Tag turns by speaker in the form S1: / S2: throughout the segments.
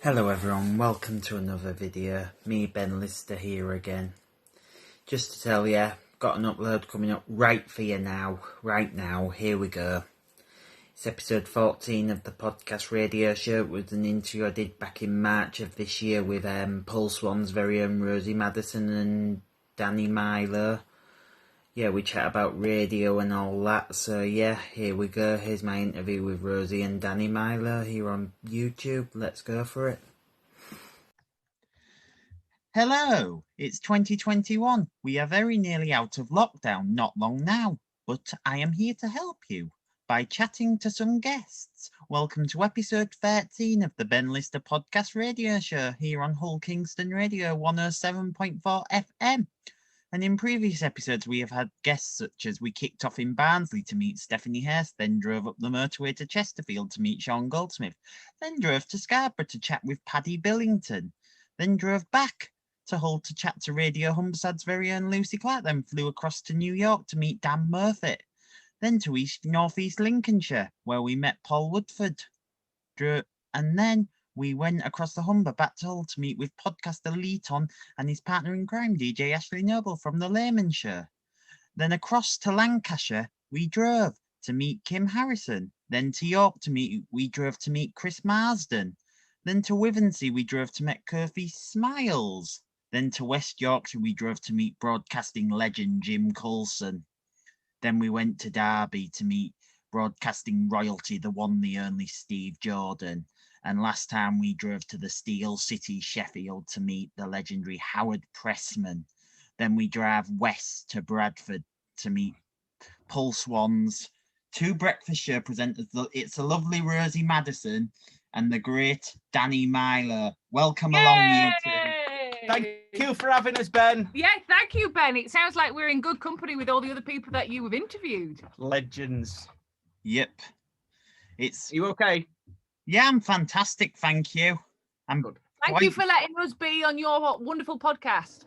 S1: Hello everyone, welcome to another video. Me, Ben Lister here again. Just to tell you, got an upload coming up right for you now. Right now, here we go. It's episode 14 of the podcast radio show. It was an interview I did back in March of this year with Pulse One's very own Rosie, Maddison and Danny Mylo. Yeah, we chat about radio and all that, so yeah, here we go. Here's my interview with Rosie and Danny Mylo here on YouTube. Let's go for it.
S2: Hello, it's 2021. We are very nearly out of lockdown, not long now, but I am here to help you by chatting to some guests. Welcome to episode 13 of the Ben Lister podcast radio show here on Hull Kingston Radio 107.4 FM. And in previous episodes, we have had guests such as we kicked off in Barnsley to meet Stephanie Hurst, then drove up the motorway to Chesterfield to meet Sean Goldsmith, then drove to Scarborough to chat with Paddy Billington, then drove back to Hull to chat to Radio Humbersad's very own Lucy Clark, then flew across to New York to meet Dan Murphy, then to North East Lincolnshire, where we met Paul Woodford, and then we went across the Humber back to Hull to meet with podcaster Editon and his partner in crime, DJ Ashley Noble from the Layman Show. Then across to Lancashire, we drove to meet Kim Harrison. Then to York we drove to meet Chris Marsden. Then to Wivensey, we drove to meet Curfew Smiles. Then to West Yorkshire, we drove to meet broadcasting legend Jim Coulson. Then we went to Derby to meet broadcasting royalty, the one, the only Steve Jordan. And last time we drove to the Steel City, Sheffield, to meet the legendary Howard Pressman. Then we drive west to Bradford to meet Pulse One's two breakfast show presenters. It's a lovely Rosie Maddison and the great Danny Mylo. Welcome along, you two.
S3: Thank you for having us, Ben.
S4: Yeah, thank you, Ben. It sounds like we're in good company with all the other people that you have interviewed.
S3: Legends.
S2: Yep.
S3: You okay?
S2: Yeah, I'm fantastic, thank you. I'm good.
S4: Thank you for letting us be on your wonderful podcast.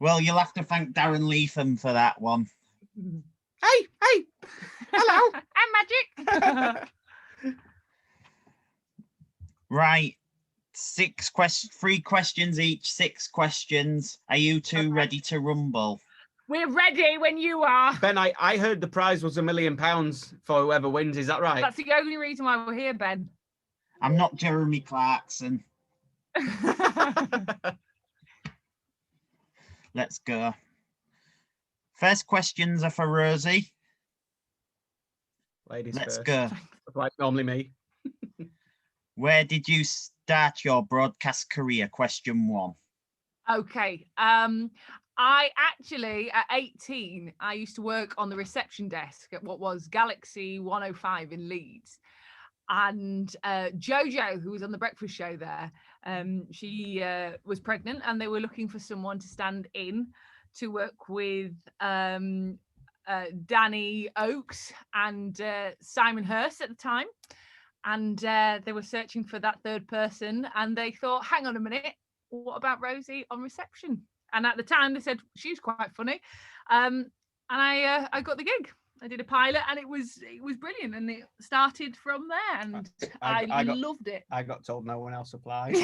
S2: Well, you'll have to thank Darren Leatham for that one.
S3: Hey, hello.
S4: I'm Magic.
S2: Right. 3 questions each, 6 questions. Are you two ready to rumble?
S4: We're ready when you are.
S3: Ben, I heard the prize was £1 million for whoever wins. Is that right?
S4: That's the only reason why we're here, Ben.
S2: I'm not Jeremy Clarkson. Let's go. First questions are for Rosie.
S3: Ladies
S2: Let's
S3: first.
S2: go.
S3: Like normally me.
S2: Where did you start your broadcast career? Question 1.
S4: Okay. I actually, at 18, I used to work on the reception desk at what was Galaxy 105 in Leeds. And Jojo, who was on the breakfast show there, she was pregnant and they were looking for someone to stand in to work with Danny Oakes and Simon Hurst at the time. And they were searching for that third person and they thought, hang on a minute, what about Rosie on reception? And at the time they said, she's quite funny. And I got the gig. I did a pilot and it was brilliant. And it started from there and I loved it.
S3: I got told no one else applied.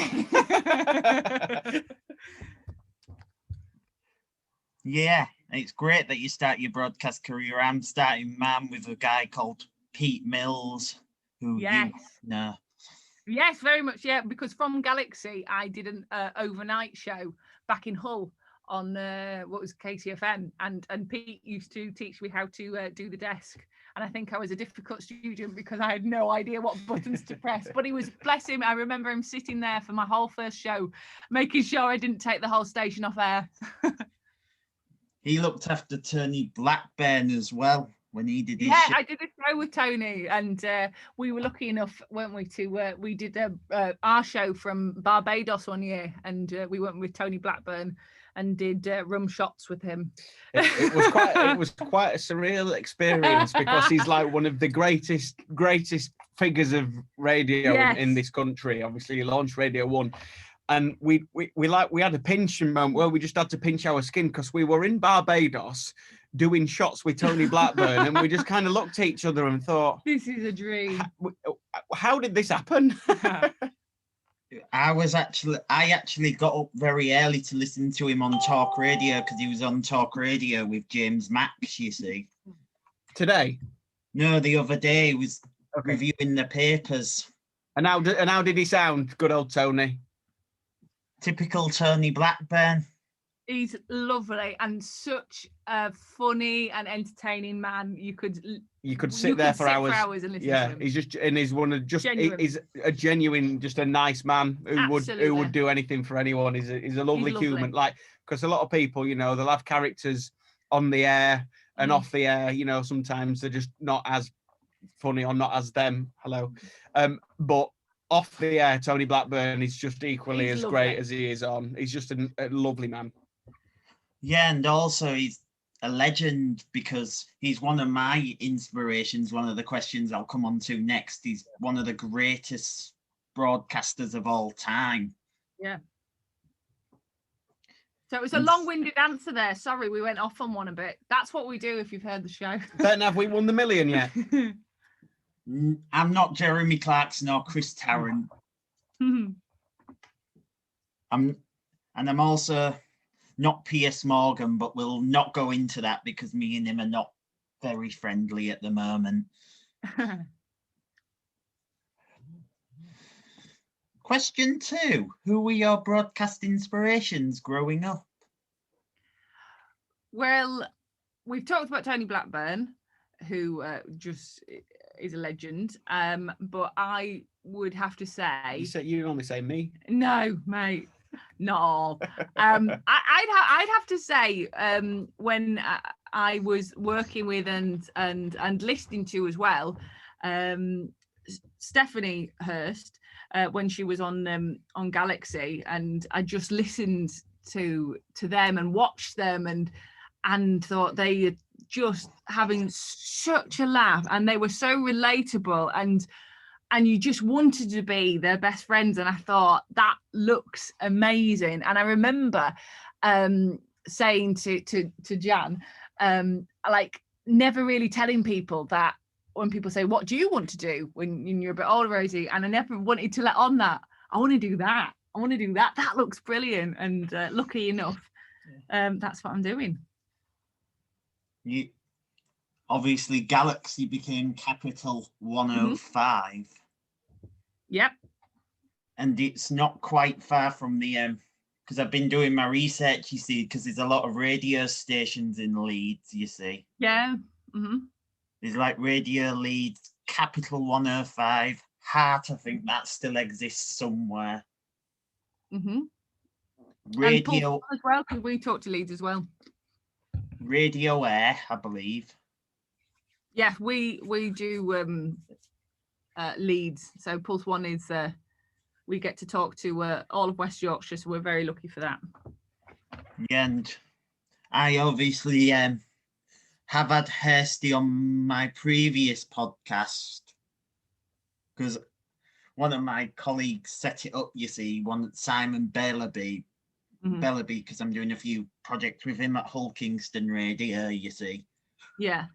S2: Yeah, it's great that you start your broadcast career. I'm starting mine with a guy called Pete Mills, who
S4: yes.
S2: you know.
S4: Yes, very much. Yeah, because from Galaxy, I did an overnight show back in Hull on what was kcfm, and Pete used to teach me how to do the desk. And I think I was a difficult student because I had no idea what buttons to press. But he was, bless him, I remember him sitting there for my whole first show, making sure I didn't take the whole station off air.
S2: He looked after Tony Blackburn as well when he did his
S4: show.
S2: show.
S4: I did a show with Tony, and we were lucky enough, weren't we, to we did our show from Barbados one year, and we went with Tony Blackburn and did rum shots with him.
S3: It was quite a surreal experience because he's like one of the greatest figures of radio in this country. Obviously, he launched Radio 1. And we had a pinching moment where we just had to pinch our skin because we were in Barbados doing shots with Tony Blackburn, and we just kind of looked at each other and thought,
S4: "This is a dream."
S3: How did this happen?
S2: I actually got up very early to listen to him on talk radio because he was on talk radio with James Max, you see.
S3: Today?
S2: No, the other day he was
S3: Okay.
S2: reviewing the papers.
S3: And how did he sound, good old Tony?
S2: Typical Tony Blackburn.
S4: He's lovely and such a funny and entertaining man. You could
S3: sit there for hours
S4: and listen
S3: yeah,
S4: to him.
S3: He's a genuine, just a nice man who would do anything for anyone. He's a lovely human. Like, because a lot of people, you know, they'll have characters on the air and off the air. You know, sometimes they're just not as funny or not as them. Hello, but off the air, Tony Blackburn is just equally as great as he is on. He's just a lovely man.
S2: Yeah, and also he's a legend because he's one of my inspirations. One of the questions I'll come on to next. He's one of the greatest broadcasters of all time.
S4: Yeah. So it was a long-winded answer there. Sorry, we went off on one a bit. That's what we do if you've heard the show.
S3: Then have we won the million yet?
S2: I'm not Jeremy Clarkson or Chris Tarrant. I'm also not Piers Morgan, but we'll not go into that because me and him are not very friendly at the moment. Question 2. Who were your broadcast inspirations growing up?
S4: Well, we've talked about Tony Blackburn, who just is a legend. But I would have to say...
S3: You only say me.
S4: No, mate. Not all. I'd have to say when I was working with and listening to as well, Stephanie Hurst when she was on Galaxy, and I just listened to them and watched them and thought they are just having such a laugh, and they were so relatable, and you just wanted to be their best friends. And I thought that looks amazing. And I remember saying to Jan, like never really telling people that when people say, what do you want to do when you're a bit older, Rosie? And I never wanted to let on that. I want to do that. I want to do that. That looks brilliant. And lucky enough, that's what I'm doing.
S2: You obviously Galaxy became Capital 105.
S4: Yep.
S2: And it's not quite far from the because I've been doing my research, you see, because there's a lot of radio stations in Leeds, you see.
S4: Yeah.
S2: There's like Radio Leeds, Capital 105, Heart, I think that still exists somewhere. Radio
S4: as well, because we talk to Leeds as well.
S2: Radio Air, I believe.
S4: Yeah, we do Leeds. So Pulse One is we get to talk to all of West Yorkshire, so we're very lucky for that.
S2: Yeah, and I obviously have had Hursty on my previous podcast because one of my colleagues set it up, you see, Simon Bellaby, because I'm doing a few projects with him at Hull Kingston Radio, you see.
S4: Yeah.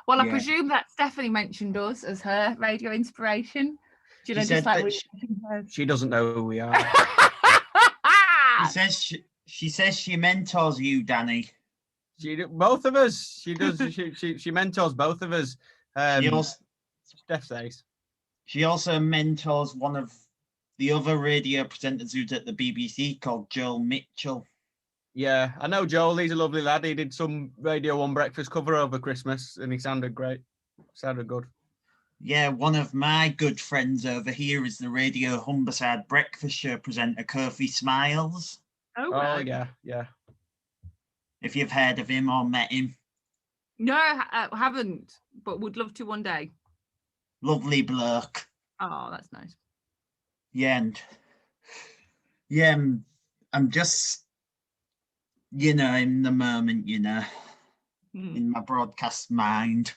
S4: Well, I presume that Stephanie mentioned us as her radio inspiration. Do you know, just like
S3: she doesn't know who we are.
S2: She says she mentors you, Danny.
S3: Both of us. She does. she mentors both of us. Steph says.
S2: She also mentors one of the other radio presenters who's at the BBC called Joel Mitchell.
S3: Yeah, I know Joel. He's a lovely lad. He did some Radio 1 breakfast cover over Christmas and he sounded great. Sounded good.
S2: Yeah, one of my good friends over here is the Radio Humberside breakfast show presenter, Kofi Smiles.
S4: Oh, right.
S3: Yeah.
S2: If you've heard of him or met him.
S4: No, I haven't, but would love to one day.
S2: Lovely bloke.
S4: Oh, that's nice.
S2: Yeah, and I'm just, in the moment, in my broadcast mind.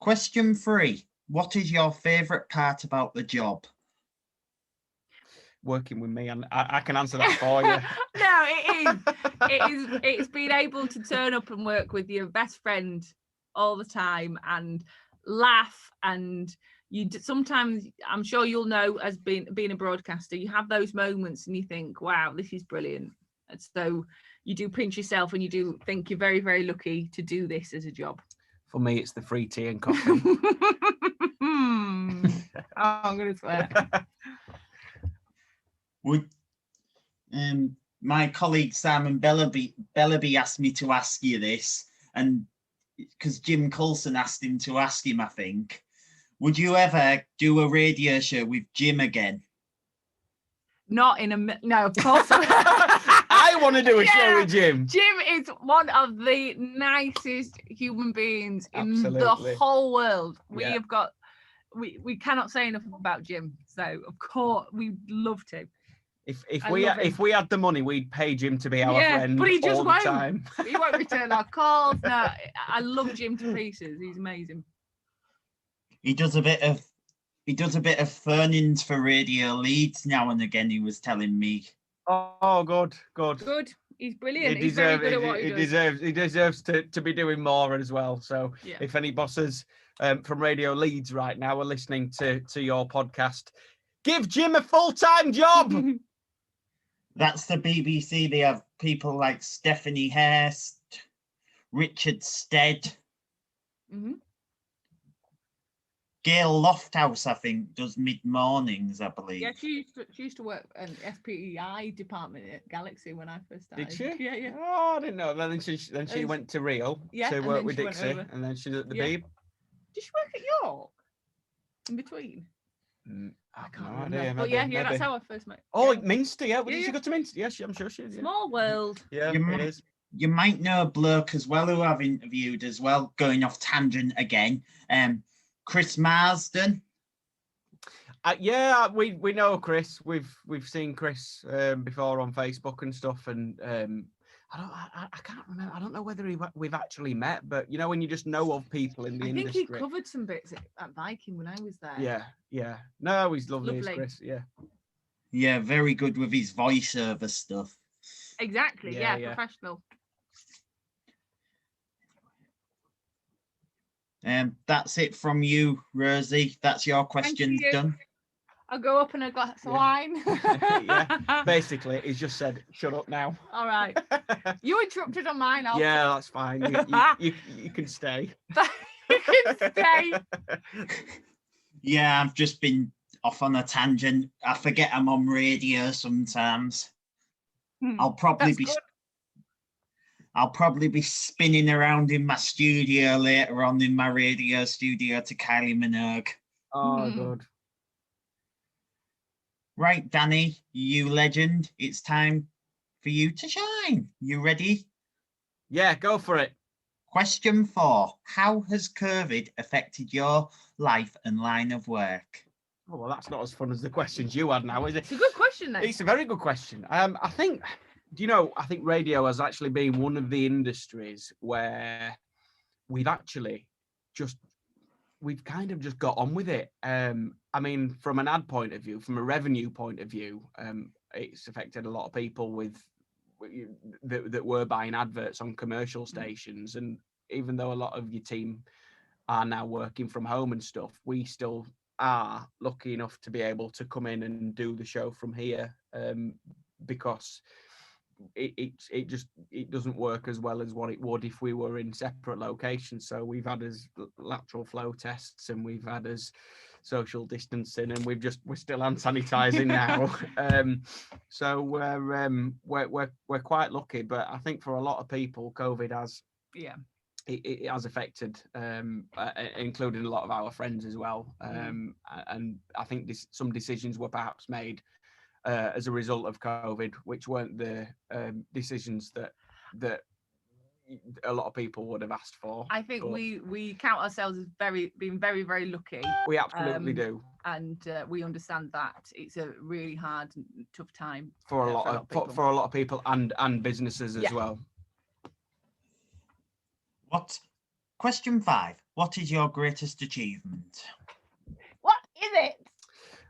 S2: Question 3. What is your favourite part about the job?
S3: Working with me, and I can answer that for you.
S4: No, it's being able to turn up and work with your best friend all the time and laugh, and sometimes, I'm sure you'll know, as being a broadcaster, you have those moments and you think, wow, this is brilliant. And so you do pinch yourself and you do think you're very, very lucky to do this as a job.
S3: For me, it's the free tea and coffee.
S4: I'm going to swear.
S2: Would my colleague Simon Bellaby asked me to ask you this, and because Jim Coulson asked him to ask him, I think, would you ever do a radio show with Jim again?
S4: No, of course not.
S3: I want to do a show with Jim.
S4: Jim is one of the nicest human beings in
S3: Absolutely.
S4: the whole world. We
S3: Yeah.
S4: have got, we cannot say enough about Jim. So of course we'd love to.
S3: If we had the money, we'd pay Jim to be our friend
S4: but he just
S3: all
S4: won't.
S3: the time.
S4: He won't return our calls. No, I love Jim to pieces. He's amazing.
S2: He does a bit of phone-ins for Radio Leeds now and again, he was telling me.
S3: Oh, good.
S4: Good. He's brilliant. He's very good at what he does.
S3: He deserves to be doing more as well. So
S4: Yeah.
S3: if any bosses from Radio Leeds right now are listening to your podcast, give Jim a full-time job.
S2: That's the BBC. They have people like Stephanie Hurst, Richard Stead.
S4: Mm-hmm.
S2: Gail Lofthouse, I think, does mid-mornings, I believe.
S4: Yeah, she used to work in FPEI department at Galaxy when I first started.
S3: Did she?
S4: Yeah.
S3: Oh, I didn't know. Then she went to Rio to work with Dixie, and then she's at the Beeb.
S4: Did she work at York? In between?
S3: I
S4: can't
S3: can't
S4: remember. But yeah, that's how I first met.
S3: Oh,
S4: yeah.
S3: Minster, yeah. Did she go to Minster? Yeah, I'm sure she did. Yeah.
S4: Small world.
S3: Yeah, it is.
S2: You might know a bloke as well who I've interviewed as well, going off tangent again. Chris Marsden.
S3: Yeah, we know Chris. We've seen Chris before on Facebook and stuff, and I can't remember. I don't know whether we've actually met, but you know when you just know of people in the industry.
S4: I think he covered some bits at Viking when I was there.
S3: Yeah. No, he's lovely. He's Chris. Yeah.
S2: Yeah, very good with his voiceover stuff.
S4: Exactly. Yeah. Professional.
S2: That's it from you, Rosie. That's your questions done.
S4: I'll go up in a glass of wine.
S3: Yeah, basically, he's just said, "Shut up now."
S4: All right. You interrupted on mine.
S3: Yeah, that's fine. You can stay.
S4: You can stay.
S2: Yeah, I've just been off on a tangent. I forget I'm on radio sometimes. I'll probably be spinning around in my studio later on in my radio studio to Kylie Minogue.
S3: Oh, good.
S2: Right, Danny, you legend. It's time for you to shine. You ready?
S3: Yeah, go for it.
S2: Question 4. How has COVID affected your life and line of work?
S3: Oh, well, that's not as fun as the questions you had now, is it?
S4: It's a good question, then.
S3: It's a very good question. I think radio has actually been one of the industries where we've kind of just got on with it. I mean, from an ad point of view, from a revenue point of view, it's affected a lot of people that were buying adverts on commercial stations. And even though a lot of your team are now working from home and stuff, we still are lucky enough to be able to come in and do the show from here, because it doesn't work as well as what it would if we were in separate locations. So we've had as lateral flow tests, and we've had as social distancing, and we're still hand sanitizing now. So we're quite lucky, but I think for a lot of people, COVID has it has affected, including a lot of our friends as well. And I think some decisions were perhaps made as a result of COVID, which weren't the decisions that a lot of people would have asked for.
S4: I think we count ourselves as being very, very lucky.
S3: We absolutely do,
S4: and we understand that it's a really hard and tough time
S3: for a lot of people and businesses as well.
S2: Question 5. What is your greatest achievement?
S4: What is it?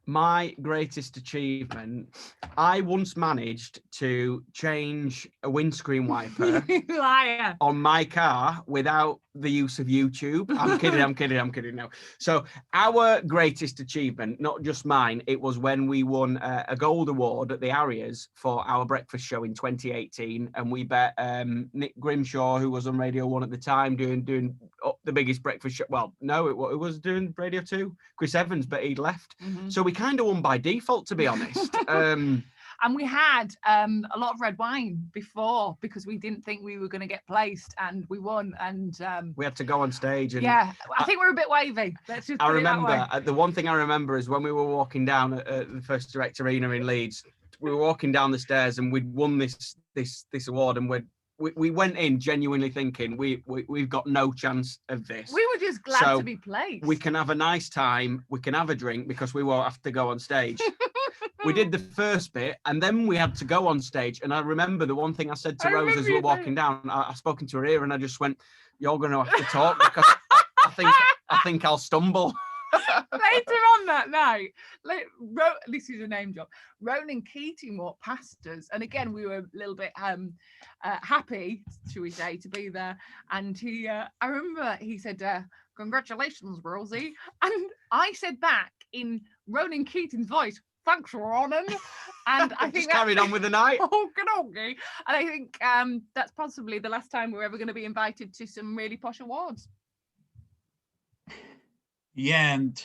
S3: My greatest achievement, I once managed to change a windscreen wiper
S4: Liar.
S3: on my car without the use of YouTube. I'm kidding now. So our greatest achievement, not just mine, it was when we won a gold award at the Arias for our breakfast show in 2018, and we bet Nick Grimshaw, who was on Radio 1 at the time, doing the biggest breakfast show. Well, no, it was doing Radio 2. Chris Evans, but he'd left. So we kind of won by default, to be honest.
S4: And we had a lot of red wine before because we didn't think we were going to get placed, and we won. And
S3: we had to go on stage. And
S4: yeah, I think we're a bit wavy. Let's just.
S3: I remember the one thing I remember is when we were walking down at the First Direct Arena in Leeds. We were walking down the stairs, and we'd won this award, and we went in genuinely thinking we've got no chance of this.
S4: We were just glad to be placed.
S3: We can have a nice time. We can have a drink because we won't have to go on stage. We did the first bit, and then we had to go on stage. And I remember the one thing I said to Rose as we were walking down. I spoke into her ear, and I just went, "You're going to have to talk because I think I'll stumble."
S4: Later on that night, this is a name drop. Ronan Keating walked past us, and again we were a little bit happy, shall we say, to be there. And he, I remember he said, "Congratulations, Rosie," and I said back in Ronan Keating's voice, "Thanks, Ronan." And I think
S3: just carried on with the night.
S4: Okay. And I think that's possibly the last time we're ever going to be invited to some really posh awards.
S2: Yeah, and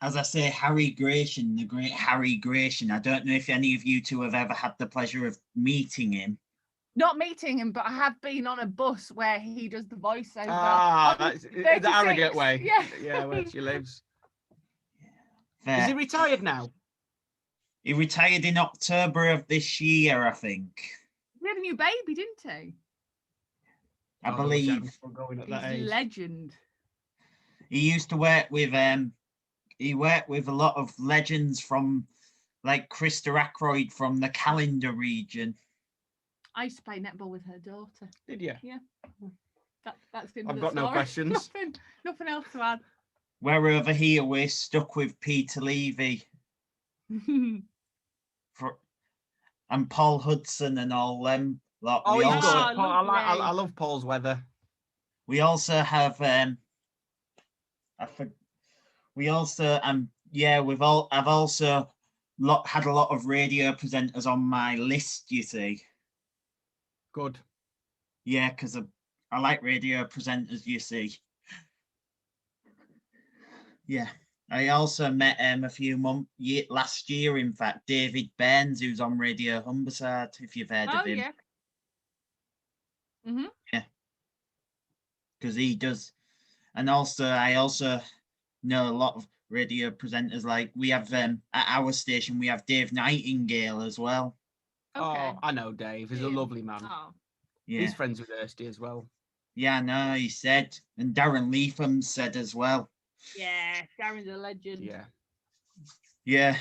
S2: as I say, Harry Gratian, the great Harry Gratian. I don't know if any of you two have ever had the pleasure of meeting him.
S4: Not meeting him, but I have been on a bus where he does the voiceover.
S3: That's the Harrogate way.
S4: Yeah,
S3: where she lives.
S2: Fair.
S3: Is he retired now?
S2: He retired in October of this year, I think.
S4: He had a new baby, didn't he?
S2: I believe.
S4: He's a legend.
S2: He used to work with he worked with a lot of legends from like Krista Ackroyd from the Calendar region.
S4: I used to play netball with her daughter.
S3: Did you?
S4: Yeah. That's the end
S3: I've
S4: of
S3: got
S4: the
S3: no
S4: story.
S3: questions.
S4: Nothing else to add.
S2: Where over here we're stuck with Peter Levy and Paul Hudson and all them lot.
S3: Oh,
S2: I
S3: love Paul's weather.
S2: We also have I've also had a lot of radio presenters on my list, you see.
S3: Good.
S2: Yeah, because I like radio presenters, you see. Yeah. I also met last year, in fact, David Burns, who's on Radio Humberside, if you've heard of him.
S4: Yeah. Mm-hmm.
S2: Yeah. Because he does. And also, I also know a lot of radio presenters. Like we have at our station, we have Dave Nightingale as well.
S4: Okay.
S3: Oh, I know Dave. He's a lovely man.
S4: Oh.
S2: Yeah.
S3: He's friends with Kirsty as well.
S2: Yeah, I know, he said. And Darren Leatham said as well.
S4: Yeah, Darren's a legend.
S3: Yeah.
S2: Yeah.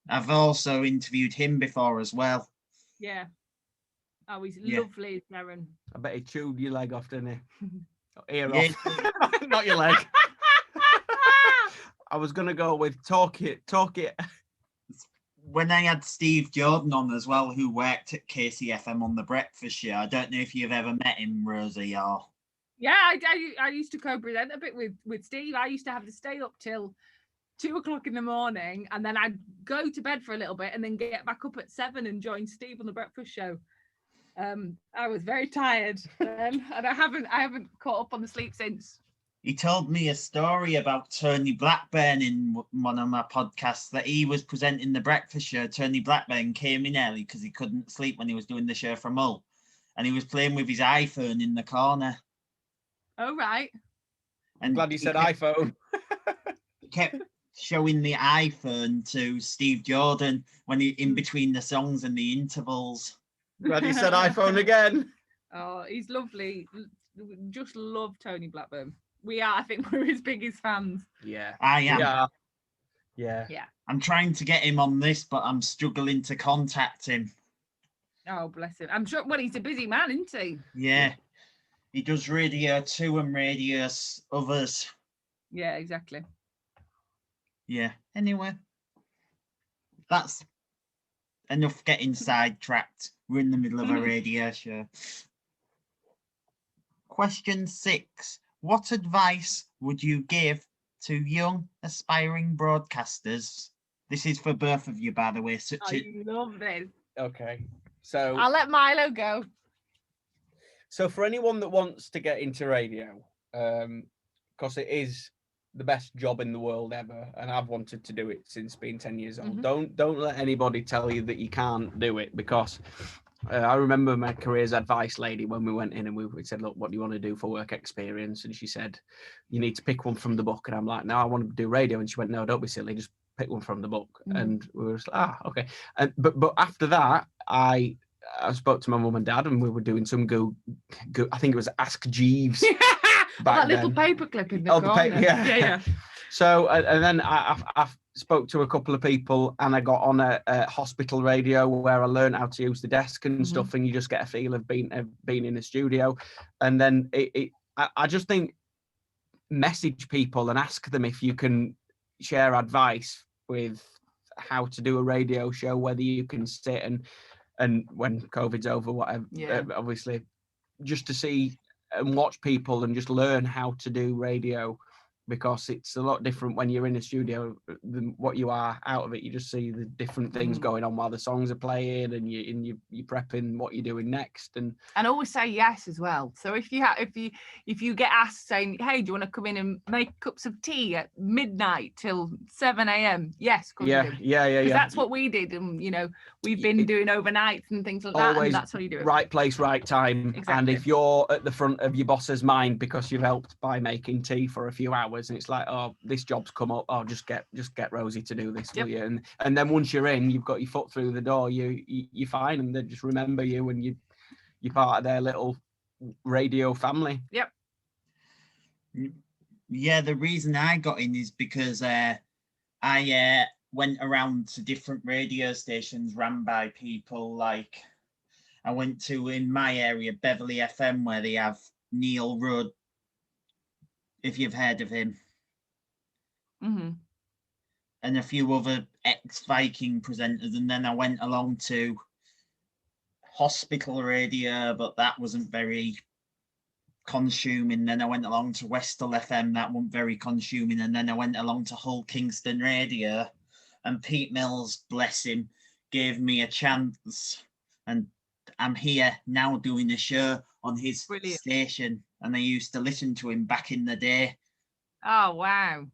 S2: I've also interviewed him before as well.
S4: Yeah. Oh, he's lovely, Darren.
S3: I bet he chewed your leg off, didn't he? Ear
S2: Yeah.
S3: off. Not your leg. I was going to go with talk it.
S2: When I had Steve Jordan on as well, who worked at KCFM on the breakfast show, I don't know if you've ever met him, Rosie, or...
S4: Yeah, I used to co-present a bit with Steve. I used to have to stay up till 2:00 in the morning, and then I'd go to bed for a little bit and then get back up at 7 and join Steve on the breakfast show. I was very tired then, and I haven't caught up on the sleep since.
S2: He told me a story about Tony Blackburn in one of my podcasts, that he was presenting the breakfast show. Tony Blackburn came in early because he couldn't sleep when he was doing the show from Hull, and he was playing with his iPhone in the corner.
S4: Oh, right.
S3: I'm glad you said iPhone.
S2: He kept showing the iPhone to Steve Jordan when he in between the songs and the intervals.
S3: Glad you said iPhone again.
S4: Oh, he's lovely. Just love Tony Blackburn. I think we're his biggest fans.
S3: Yeah.
S2: I am.
S3: Yeah.
S2: I'm trying to get him on this, but I'm struggling to contact him.
S4: Oh, bless him. I'm sure, well, he's a busy man, isn't he?
S2: Yeah. He does Radio 2 and Radio others.
S4: Yeah, exactly.
S2: Yeah. Anyway, that's enough getting sidetracked. We're in the middle of a radio show. Question 6. What advice would you give to young aspiring broadcasters? This is for both of you, by the way.
S4: I love this.
S3: Okay. So
S4: I'll let Milo go.
S3: So for anyone that wants to get into radio, because it is the best job in the world ever, and I've wanted to do it since being 10 years old. Don't let anybody tell you that you can't do it, because I remember my careers advice lady when we went in and we said, look, what do you want to do for work experience? And she said, you need to pick one from the book. And I'm like, no, I want to do radio. And she went, no, don't be silly, just pick one from the book. And we were just like, okay. And but after that, I spoke to my mum and dad, and we were doing some I think it was Ask Jeeves.
S4: That little paperclip in the corner.
S3: Yeah. So and then I spoke to a couple of people, and I got on a hospital radio where I learned how to use the desk and stuff, and you just get a feel of being in a studio. And then I just think, message people and ask them if you can share advice with how to do a radio show, whether you can sit and when COVID's over, whatever, obviously, just to see and watch people and just learn how to do radio, because it's a lot different when you're in a studio than what you are out of it. You just see the different things going on while the songs are playing, and you're prepping what you're doing next, and
S4: always say yes as well. So if you get asked saying, hey, do you want to come in and make cups of tea at midnight till 7 a.m? Yes,
S3: yeah.
S4: That's what we did, and we've been doing overnights and things like that, and that's what you do.
S3: Right place, right time. Exactly. And if you're at the front of your boss's mind because you've helped by making tea for a few hours, and it's like, oh, this job's come up, oh, just get Rosie to do this, will you? And then once you're in, you've got your foot through the door, you're fine, and they just remember you, and you're part of their little radio family.
S4: Yep.
S2: Yeah, the reason I got in is because I went around to different radio stations run by people. Like, I went to, in my area, Beverly FM, where they have Neil Rudd, if you've heard of him. And a few other ex-Viking presenters. And then I went along to hospital radio, but that wasn't very consuming. Then I went along to Westall FM, that wasn't very consuming. And then I went along to Hull Kingston Radio, and Pete Mills, bless him, gave me a chance. And I'm here now doing a show on his station, and I used to listen to him back in the day.
S4: Oh, wow.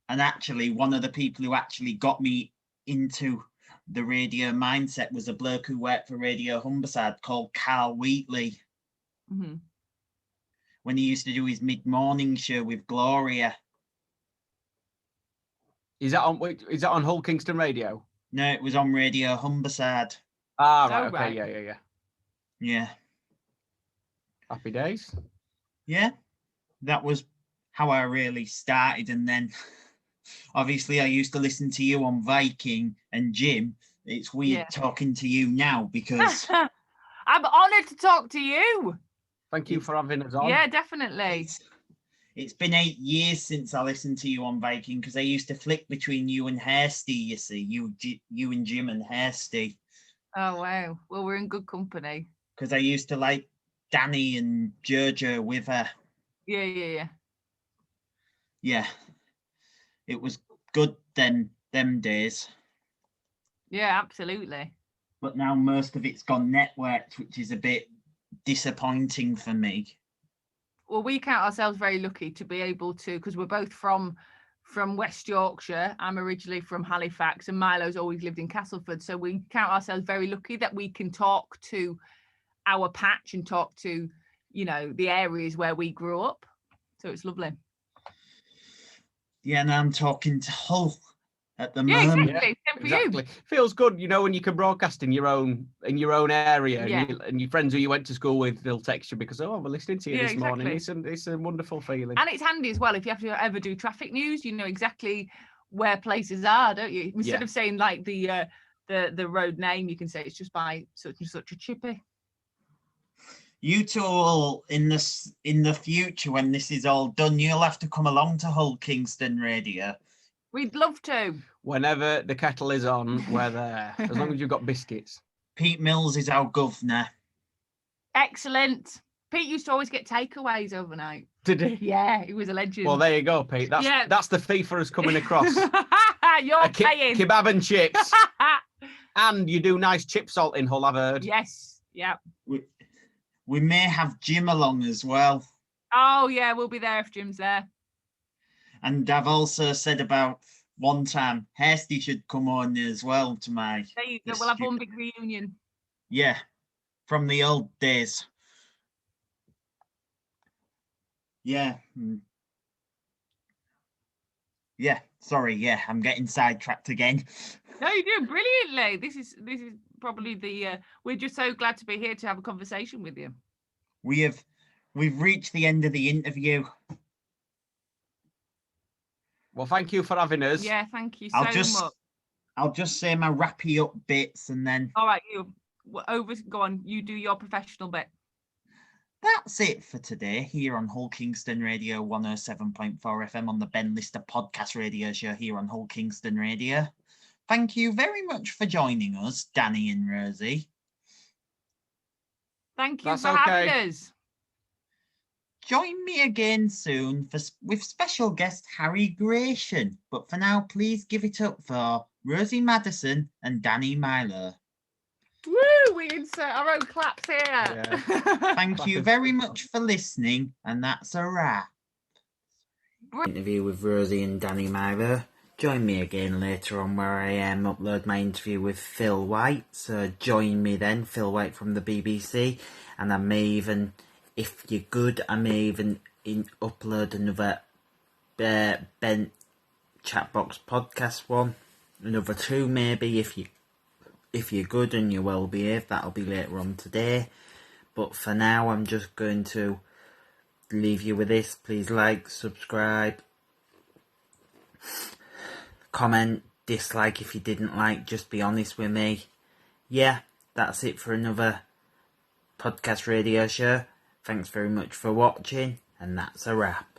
S2: And actually, one of the people who actually got me into the radio mindset was a bloke who worked for Radio Humberside called Carl Wheatley. When he used to do his mid-morning show with Gloria.
S3: Is that on Hull Kingston Radio?
S2: No, it was on Radio Humberside.
S3: Ah, right, okay, right.
S2: Yeah.
S3: Happy days.
S2: Yeah, that was how I really started. And then obviously I used to listen to you on Viking and Jim. It's weird talking to you now because
S4: I'm honoured to talk to you.
S3: Thank you for having us on.
S4: Yeah, definitely.
S2: It's been 8 years since I listened to you on Viking, because I used to flick between you and Hairsty, you see, you and Jim and Hairsty.
S4: Oh, wow. Well, we're in good company.
S2: Because I used to like Danny and Jojo with her.
S4: Yeah.
S2: Yeah. It was good them days.
S4: Yeah, absolutely.
S2: But now most of it's gone networked, which is a bit disappointing for me.
S4: Well, we count ourselves very lucky to be able to, because we're both from West Yorkshire. I'm originally from Halifax, and Milo's always lived in Castleford. So we count ourselves very lucky that we can talk to our patch and talk to, the areas where we grew up. So it's lovely.
S2: Yeah, and I'm talking to Hull at the moment.
S4: Exactly.
S3: Exactly. Feels good, when you can broadcast in your own area, and your friends who you went to school with, they'll text you because, we're listening to you this morning. It's a wonderful feeling.
S4: And it's handy as well if you have to ever do traffic news, you know exactly where places are, don't you? Instead of saying like the road name, you can say it's just by such and such a chippy.
S2: You two will, in the future, when this is all done, you'll have to come along to Hull Kingston Radio.
S4: We'd love to.
S3: Whenever the kettle is on, we're there. As long as you've got biscuits.
S2: Pete Mills is our governor.
S4: Excellent. Pete used to always get takeaways overnight.
S3: Did he?
S4: Yeah, he was a legend.
S3: Well, there you go, Pete. That's the fee for us coming across.
S4: You're paying.
S3: Kebab and chips. And you do nice chip salt in Hull, I've heard.
S4: Yes, yeah.
S2: We may have Jim along as well.
S4: Oh, yeah, we'll be there if Jim's there.
S2: And I've also said about one time, Hairsty should come on as well to my...
S4: There you go. We'll have one big reunion.
S2: Yeah, from the old days. Yeah. Yeah, sorry, yeah, I'm getting sidetracked again.
S4: No, you're doing brilliantly. This is probably we're just so glad to be here to have a conversation with you.
S2: We've reached the end of the interview.
S3: Well, thank you for having us.
S4: Yeah, thank you so much.
S2: I'll just say my wrappy up bits and then...
S4: All right, go on. You do your professional bit.
S2: That's it for today here on Hull Kingston Radio 107.4 FM on the Ben Lister podcast radio show here on Hull Kingston Radio. Thank you very much for joining us, Danny and Rosie.
S4: Thank you for having us.
S2: Join me again soon with special guest Harry Gratian. But for now, please give it up for Rosie Maddison and Danny Mylo.
S4: Woo! We insert our own claps here.
S3: Yeah.
S2: Thank you very much for listening, and that's a wrap.
S1: Interview with Rosie and Danny Mylo. Join me again later on where I upload my interview with Phil White. So join me then, Phil White from the BBC, and I may even, if you're good, I may even upload another Ben Chatbox podcast one, another 2 maybe if you're good and you're well behaved. That'll be later on today. But for now, I'm just going to leave you with this. Please like, subscribe, comment, dislike if you didn't like. Just be honest with me. Yeah, that's it for another podcast radio show. Thanks very much for watching, and that's a wrap.